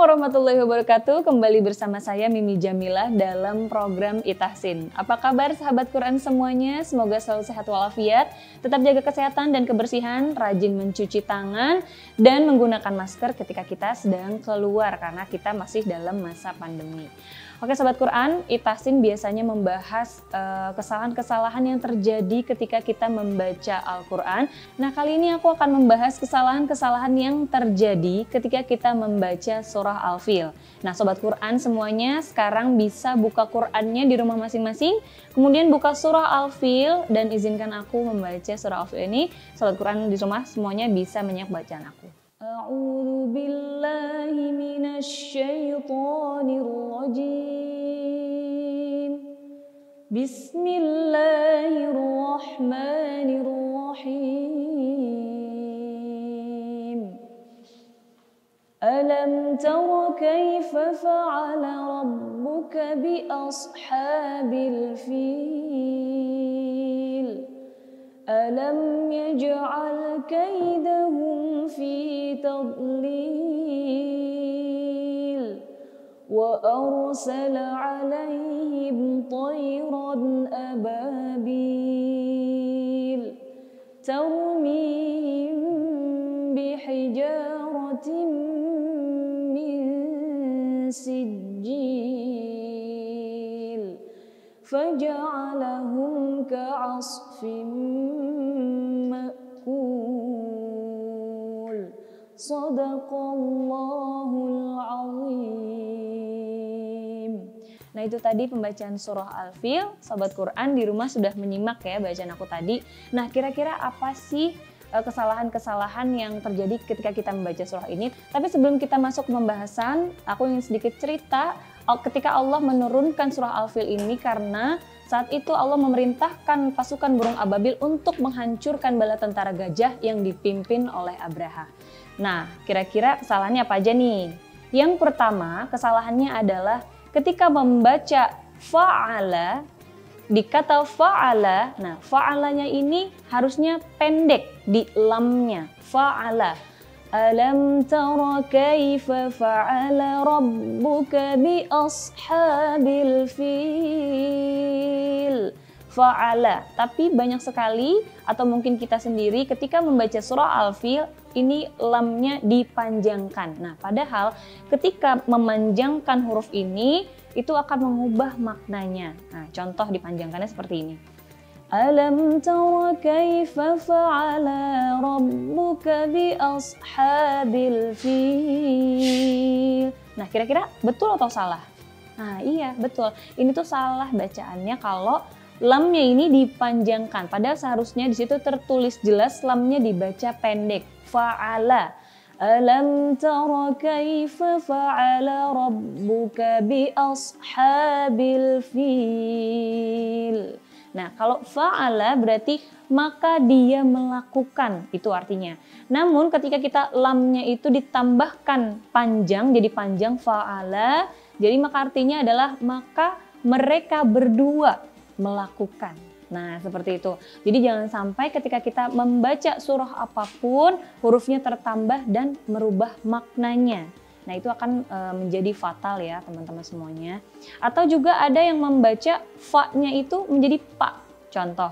warahmatullahi wabarakatuh. Kembali bersama saya Mimi Jamilah dalam program Itahsin. Apa kabar sahabat Quran semuanya? Semoga selalu sehat walafiat, tetap jaga kesehatan dan kebersihan, rajin mencuci tangan dan menggunakan masker ketika kita sedang keluar karena kita masih dalam masa pandemi. Oke sahabat Quran, Itahsin biasanya membahas kesalahan-kesalahan yang terjadi ketika kita membaca Al-Quran. Nah kali ini aku akan membahas kesalahan-kesalahan yang terjadi ketika kita membaca surah Al-Fil. Nah sobat Quran semuanya sekarang bisa buka Qurannya di rumah masing-masing, kemudian buka surah Al-Fil dan izinkan aku membaca surah Al-Fil ini. Sobat Quran di rumah semuanya bisa menyimak bacaan aku. A'udzu billahi minasy syaithanir rajim. Bismillahirrahmanirrahim. Alam tara kaifa fa'ala rabbuka bi ashabil fil? Alam yaj'al kaidahum fi tadlil wa arsala 'alaihim tayran ababil tarmihim bihijaratin min sijil faja'alahum ka'asfin ma'kul. Shadaqallahul azim. Nah itu tadi pembacaan surah Al-Fil. Sobat Quran di rumah sudah menyimak ya bacaan aku tadi. Nah kira-kira apa sih kesalahan-kesalahan yang terjadi ketika kita membaca surah ini? Tapi sebelum kita masuk ke pembahasan, aku ingin sedikit cerita ketika Allah menurunkan surah Al-Fil ini karena saat itu Allah memerintahkan pasukan burung ababil untuk menghancurkan bala tentara gajah yang dipimpin oleh Abraha. Nah, kira-kira kesalahannya apa aja nih? Yang pertama, kesalahannya adalah ketika membaca fa'ala, di kata fa'ala, nah fa'alanya ini harusnya pendek di lamnya, fa'ala. Alam tara kaifa fa'ala rabbuka bi ashabil fil. Fa'ala, tapi banyak sekali atau mungkin kita sendiri ketika membaca surah Al-Fil ini lamnya dipanjangkan. Nah, padahal ketika memanjangkan huruf ini itu akan mengubah maknanya. Nah, contoh dipanjangkannya seperti ini. Alam tara kaifa fa'ala rabbuka bi ashabil fil. Nah, kira-kira betul atau salah? Nah, iya, betul. Ini tuh salah bacaannya kalau lamnya ini dipanjangkan. Padahal seharusnya di situ tertulis jelas lamnya dibaca pendek. Fa'ala. Alam tara kaifa fa'ala rabbuka bi ashabil fil. Nah, kalau fa'ala berarti maka dia melakukan, itu artinya. Namun ketika kita lamnya itu ditambahkan panjang, jadi panjang fa'ala, jadi maka artinya adalah maka mereka berdua melakukan. Nah, seperti itu. Jadi jangan sampai ketika kita membaca surah apapun, hurufnya tertambah dan merubah maknanya. Nah itu akan menjadi fatal ya teman-teman semuanya. Atau juga ada yang membaca fa-nya itu menjadi pa. Contoh.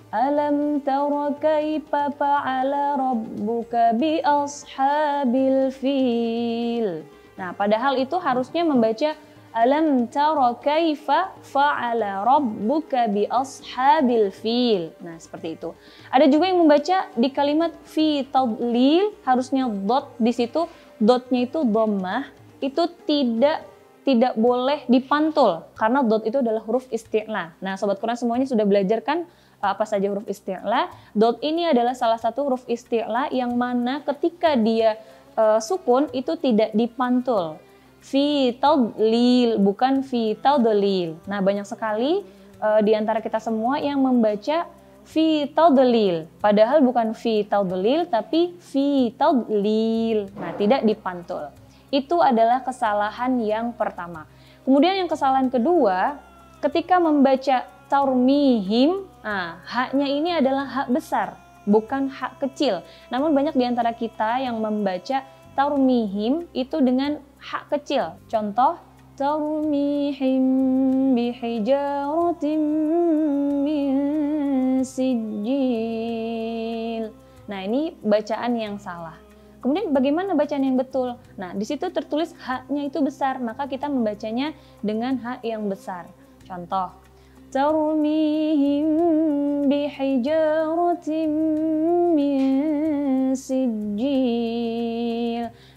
Alam tara kaifa fa'ala rabbuka bi ashabil fil. Nah padahal itu harusnya membaca alam tara kaifa fa'ala rabbuka bi ashabil fil. Nah seperti itu. Ada juga yang membaca di kalimat fi tadlil harusnya dot di situ. Dotnya itu dhammah, itu tidak boleh dipantul karena dot itu adalah huruf isti'la. Nah, sobat Quran semuanya sudah belajar kan apa saja huruf isti'la? Dot ini adalah salah satu huruf isti'la yang mana ketika dia sukun itu tidak dipantul. Fi tadlil bukan fi tadlil. Nah, banyak sekali di antara kita semua yang membaca fi tadlil, padahal bukan fi tadlil tapi fi tadlil. Nah, tidak dipantul. Itu adalah kesalahan yang pertama. Kemudian yang kesalahan kedua, ketika membaca tarmihim, nah, haknya ini adalah hak besar, bukan hak kecil. Namun banyak di antara kita yang membaca tarmihim itu dengan hak kecil. Contoh, tarmihim bihijaratin min sijil. Nah, ini bacaan yang salah. Kemudian bagaimana bacaan yang betul? Nah, di situ tertulis haknya itu besar, maka kita membacanya dengan hak yang besar. Contoh, tarmihim bihijaratin min sijil.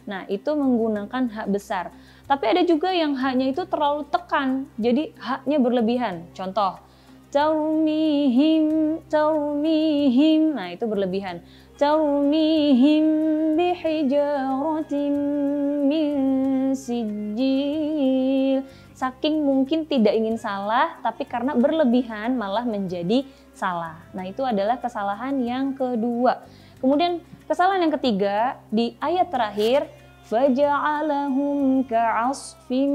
Nah, itu menggunakan hak besar. Tapi ada juga yang haknya itu terlalu tekan, jadi haknya berlebihan. Contoh, tarmihim. Nah, itu berlebihan. Tarmihim bihijaratin min sijil. Saking mungkin tidak ingin salah, tapi karena berlebihan malah menjadi salah. Nah, itu adalah kesalahan yang kedua. Kemudian kesalahan yang ketiga di ayat terakhir, faja'alahum ka'asfim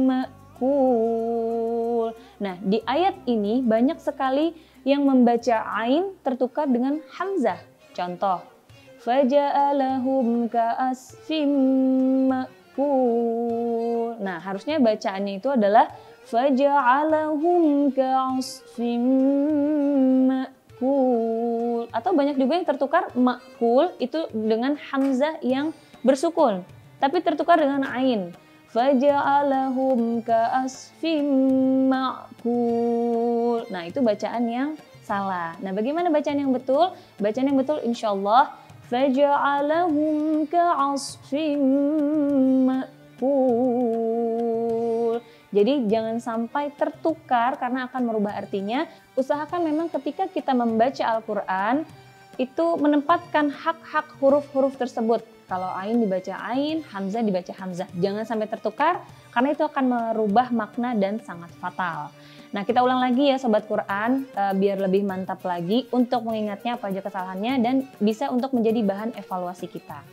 ma'kul. Nah, di ayat ini banyak sekali yang membaca ain tertukar dengan hamzah. Contoh, faja'alahum ka'asfim ma'kul. Nah, harusnya bacaannya itu adalah faja'alahum ka'asfim ma'kul. Atau banyak juga yang tertukar ma'kul itu dengan hamzah yang bersukun, tapi tertukar dengan ain. Faja'alahum ka'asfim ma'kul. Nah, itu bacaan yang salah. Nah, bagaimana bacaan yang betul? Bacaan yang betul insyaallah faja'alahum ka'asfim ma'kul. Jadi jangan sampai tertukar karena akan merubah artinya. Usahakan memang ketika kita membaca Al-Quran itu menempatkan hak-hak huruf-huruf tersebut. Kalau ain dibaca ain, hamzah dibaca hamzah. Jangan sampai tertukar karena itu akan merubah makna dan sangat fatal. Nah, kita ulang lagi ya Sobat Quran biar lebih mantap lagi untuk mengingatnya apa aja kesalahannya dan bisa untuk menjadi bahan evaluasi kita.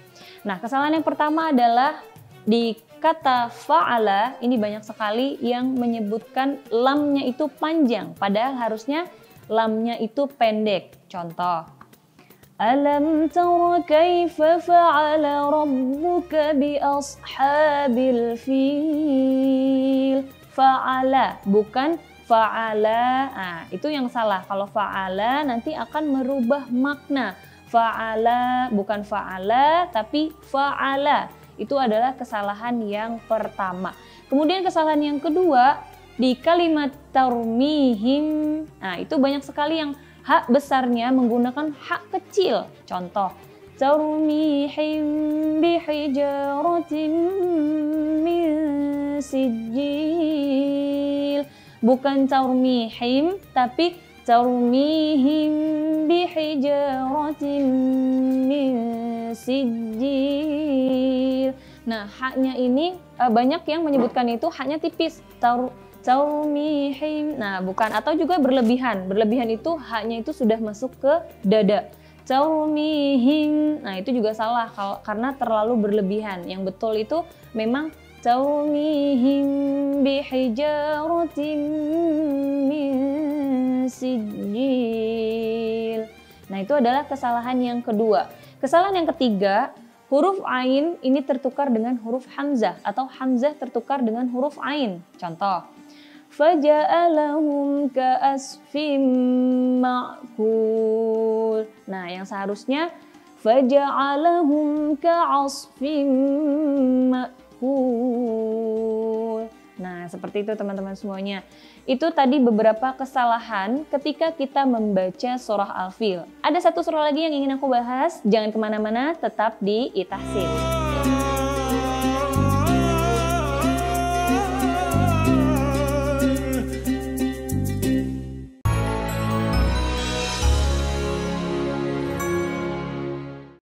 Nah, kesalahan yang pertama adalah di kata fa'ala ini banyak sekali yang menyebutkan lamnya itu panjang padahal harusnya lamnya itu pendek. Contoh, alam tara kaifa fa'ala rabbuka bi ashabil fil. Fa'ala bukan fa'ala. Nah, itu yang salah. Kalau fa'ala nanti akan merubah makna. Fa'ala bukan fa'ala tapi fa'ala. Itu adalah kesalahan yang pertama. Kemudian kesalahan yang kedua di kalimat tarmihim. Nah, itu banyak sekali yang hak besarnya menggunakan hak kecil. Contoh, tarmihim bihijaratin min sijil. Bukan tarmihim, tapi tarmihim bihijaratin min sijil. Nah, haknya ini banyak yang menyebutkan itu haknya tipis. Tarmihim. Nah, bukan, atau juga berlebihan. Berlebihan itu haknya itu sudah masuk ke dada. Tarmihim. Nah, itu juga salah karena terlalu berlebihan. Yang betul itu memang tarmihim bihijaratin min sijil. Nah, itu adalah kesalahan yang kedua. Kesalahan yang ketiga, huruf ain ini tertukar dengan huruf hamzah atau hamzah tertukar dengan huruf ain. Contoh, faja'alahum ka'asfim ma'kul. Nah, yang seharusnya faja'alahum ka'asfim ma'kul. Nah, seperti itu teman-teman semuanya. Itu tadi beberapa kesalahan ketika kita membaca surah Al-Fil. Ada satu surah lagi yang ingin aku bahas. Jangan kemana-mana, tetap di Itahsin.